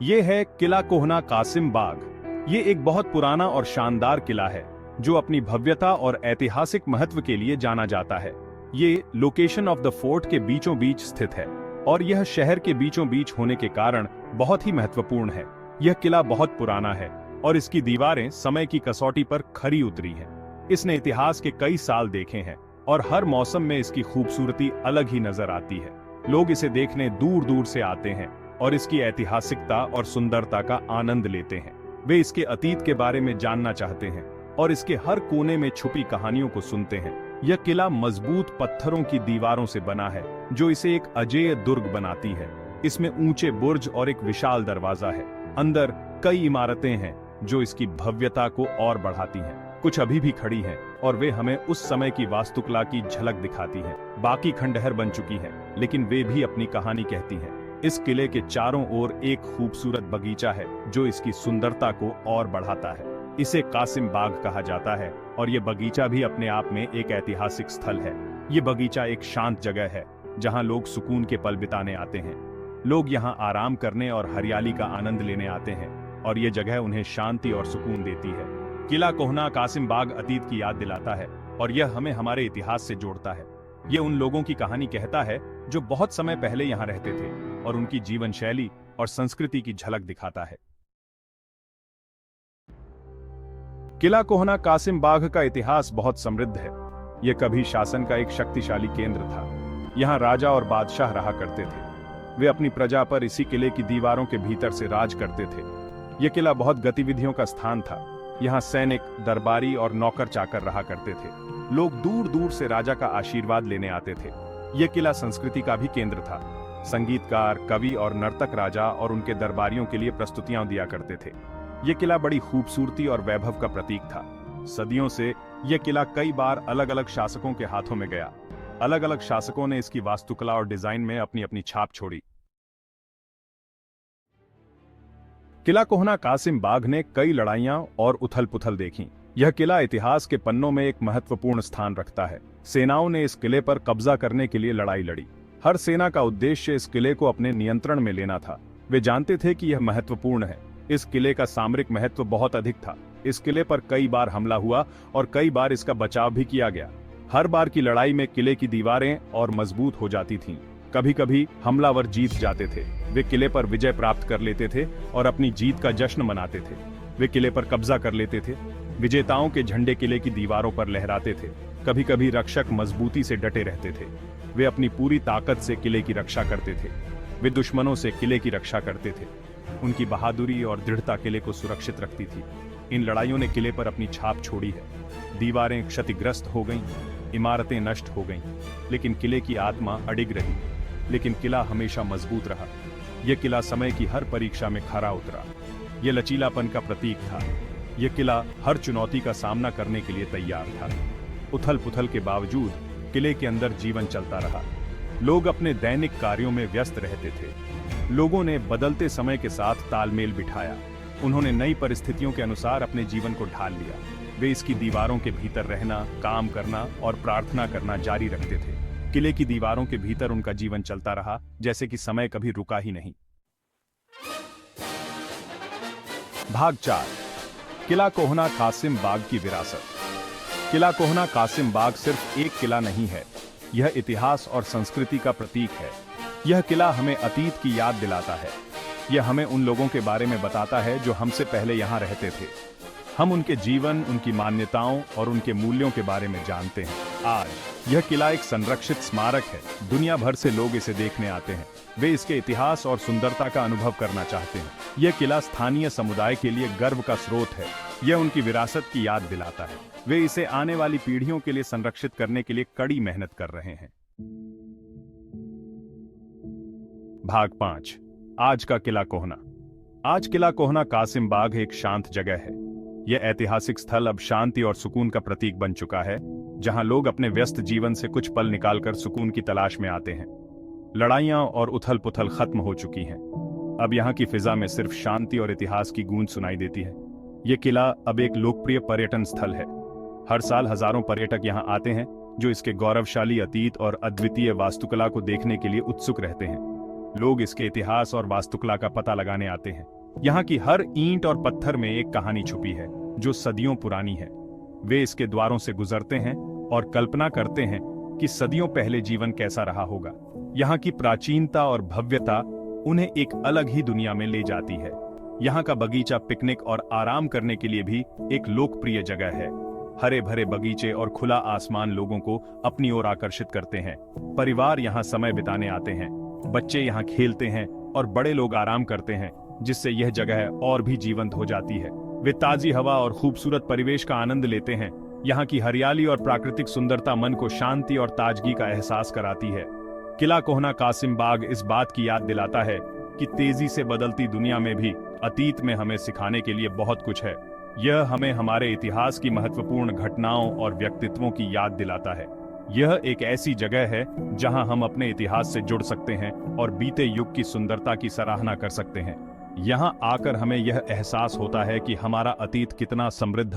ये है किला कोहना कासिम बाग। ये एक बहुत पुराना और शानदार किला है जो अपनी भव्यता और ऐतिहासिक महत्व के लिए जाना जाता है। ये लोकेशन ऑफ द फोर्ट के बीचों बीच स्थित है और यह शहर के बीचों बीच होने के कारण बहुत ही महत्वपूर्ण है। यह किला बहुत पुराना है और इसकी दीवारें समय की कसौटी पर खरी उतरी हैं। इसने इतिहास के कई साल देखे हैं और हर मौसम में इसकी खूबसूरती अलग ही नजर आती है। लोग इसे देखने दूर दूर से आते हैं और इसकी ऐतिहासिकता और सुंदरता का आनंद लेते हैं। वे इसके अतीत के बारे में जानना चाहते हैं और इसके हर कोने में छुपी कहानियों को सुनते हैं। यह किला मजबूत पत्थरों की दीवारों से बना है जो इसे एक अजेय दुर्ग बनाती है। इसमें ऊंचे बुर्ज और एक विशाल दरवाजा है। अंदर कई इमारतें हैं जो इसकी भव्यता को और बढ़ाती हैं। कुछ अभी भी खड़ी हैं और वे हमें उस समय की वास्तुकला की झलक दिखाती हैं। बाकी खंडहर बन चुकी हैं, लेकिन वे भी अपनी कहानी कहती हैं। इस किले के चारों ओर एक खूबसूरत बगीचा है जो इसकी सुंदरता को और बढ़ाता है। इसे कासिम बाग कहा जाता है और ये बगीचा भी अपने आप में एक ऐतिहासिक स्थल है। ये बगीचा एक शांत जगह है जहां लोग सुकून के पल बिताने आते हैं। लोग यहां आराम करने और हरियाली का आनंद लेने आते हैं और ये जगह उन्हें शांति और सुकून देती है। किला कोहना कासिम बाग अतीत की याद दिलाता है और यह हमें हमारे इतिहास से जोड़ता है। ये उन लोगों की कहानी कहता है जो बहुत समय पहले यहाँ रहते थे और उनकी जीवन शैली और संस्कृति की झलक दिखाता है। किला कोहना कासिम बाग का इतिहास बहुत समृद्ध है। यह कभी शासन का एक शक्तिशाली केंद्र था। यहाँ राजा और बादशाह रहा करते थे। वे अपनी प्रजा पर इसी किले की दीवारों के भीतर से राज करते थे। यह किला बहुत गतिविधियों का स्थान था। यहाँ सैनिक, दरबारी और नौकर चाकर रहा करते थे। लोग दूर दूर से राजा का आशीर्वाद लेने आते थे। यह किला संस्कृति का भी केंद्र था। संगीतकार, कवि और नर्तक राजा और उनके दरबारियों के लिए प्रस्तुतियां दिया करते थे। यह किला बड़ी खूबसूरती और वैभव का प्रतीक था। सदियों से यह किला कई बार अलग अलग शासकों के हाथों में गया। अलग अलग शासकों ने इसकी वास्तुकला और डिजाइन में अपनी अपनी छाप छोड़ी। किला कोहना कासिम बाग ने कई लड़ाइयां और उथल पुथल देखी। यह किला इतिहास के पन्नों में एक महत्वपूर्ण स्थान रखता है। सेनाओं ने इस किले पर कब्जा करने के लिए लड़ाई लड़ी। हर सेना का उद्देश्य इस किले को अपने नियंत्रण में लेना था। वे जानते थे कि यह महत्वपूर्ण है। इस किले का सामरिक महत्व बहुत अधिक था। इस किले पर कई बार हमला हुआ और कई बार इसका बचाव भी किया गया। हर बार की लड़ाई में किले की दीवारें और मजबूत हो जाती थीं। कभी कभी हमलावर जीत जाते थे। वे किले पर विजय प्राप्त कर लेते थे और अपनी जीत का जश्न मनाते थे। वे किले पर कब्जा कर लेते थे। विजेताओं के झंडे किले की दीवारों पर लहराते थे। कभी कभी रक्षक मजबूती से डटे रहते थे। वे अपनी पूरी ताकत से किले की रक्षा करते थे। वे दुश्मनों से किले की रक्षा करते थे। उनकी बहादुरी और दृढ़ता किले को सुरक्षित रखती थी। इन लड़ाइयों ने किले पर अपनी छाप छोड़ी है। दीवारें क्षतिग्रस्त हो गईं, इमारतें नष्ट हो गईं, लेकिन किले की आत्मा अडिग रही। लेकिन किला हमेशा मजबूत रहा। यह किला समय की हर परीक्षा में खरा उतरा। यह लचीलापन का प्रतीक था। यह किला हर चुनौती का सामना करने के लिए तैयार था। उथल पुथल के बावजूद किले के अंदर जीवन चलता रहा। लोग अपने दैनिक कार्यों में व्यस्त रहते थे। लोगों ने बदलते समय के साथ तालमेल बिठाया। उन्होंने नई परिस्थितियों के अनुसार अपने जीवन को ढाल लिया। वे इसकी दीवारों के भीतर रहना, काम करना और प्रार्थना करना जारी रखते थे। किले की दीवारों के भीतर उनका जीवन चलता रहा, जैसे कि समय कभी रुका ही नहीं। भाग 4, किला कोहना कासिम बाग की विरासत। किला कोहना कासिम बाग सिर्फ एक किला नहीं है, यह इतिहास और संस्कृति का प्रतीक है। यह किला हमें अतीत की याद दिलाता है। यह हमें उन लोगों के बारे में बताता है जो हमसे पहले यहाँ रहते थे। हम उनके जीवन, उनकी मान्यताओं और उनके मूल्यों के बारे में जानते हैं। आज यह किला एक संरक्षित स्मारक है। दुनिया भर से लोग इसे देखने आते हैं। वे इसके इतिहास और सुंदरता का अनुभव करना चाहते हैं। यह किला स्थानीय समुदाय के लिए गर्व का स्रोत है। यह उनकी विरासत की याद दिलाता है। वे इसे आने वाली पीढ़ियों के लिए संरक्षित करने के लिए कड़ी मेहनत कर रहे हैं। भाग 5, आज का किला कोहना। आज किला कोहना कासिम बाग एक शांत जगह है। यह ऐतिहासिक स्थल अब शांति और सुकून का प्रतीक बन चुका है, जहां लोग अपने व्यस्त जीवन से कुछ पल निकालकर सुकून की तलाश में आते हैं। लड़ाइयां और उथल पुथल खत्म हो चुकी हैं। अब यहाँ की फिजा में सिर्फ शांति और इतिहास की गूंज सुनाई देती है। यह किला अब एक लोकप्रिय पर्यटन स्थल है। हर साल हजारों पर्यटक यहाँ आते हैं, जो इसके गौरवशाली अतीत और अद्वितीय वास्तुकला को देखने के लिए उत्सुक रहते हैं। लोग इसके इतिहास और वास्तुकला का पता लगाने आते हैं। यहाँ की हर ईंट और पत्थर में एक कहानी छुपी है जो सदियों पुरानी है। वे इसके द्वारों से गुजरते हैं और कल्पना करते हैं कि सदियों पहले जीवन कैसा रहा होगा। यहाँ की प्राचीनता और भव्यता उन्हें एक अलग ही दुनिया में ले जाती है। यहाँ का बगीचा पिकनिक और आराम करने के लिए भी एक लोकप्रिय जगह है। हरे भरे बगीचे और खुला आसमान लोगों को अपनी ओर आकर्षित करते हैं। परिवार यहाँ समय बिताने आते हैं, बच्चे यहाँ खेलते हैं और बड़े लोग आराम करते हैं, जिससे यह जगह और भी जीवंत हो जाती है। वे ताजी हवा और खूबसूरत परिवेश का आनंद लेते हैं। यहाँ की हरियाली और प्राकृतिक सुंदरता मन को शांति और ताजगी का एहसास कराती है। किला कोहना कासिम बाग इस बात की याद दिलाता है कि तेजी से बदलती दुनिया में भी अतीत में हमें सिखाने के लिए बहुत कुछ है। यह हमें हमारे इतिहास की महत्वपूर्ण घटनाओं और व्यक्तित्वों की याद दिलाता है। यह एक ऐसी जगह है जहां हम अपने इतिहास से जुड़ सकते हैं और बीते युग की सुंदरता की सराहना कर सकते हैं। यहां आकर हमें यह एहसास होता है कि हमारा अतीत कितना समृद्ध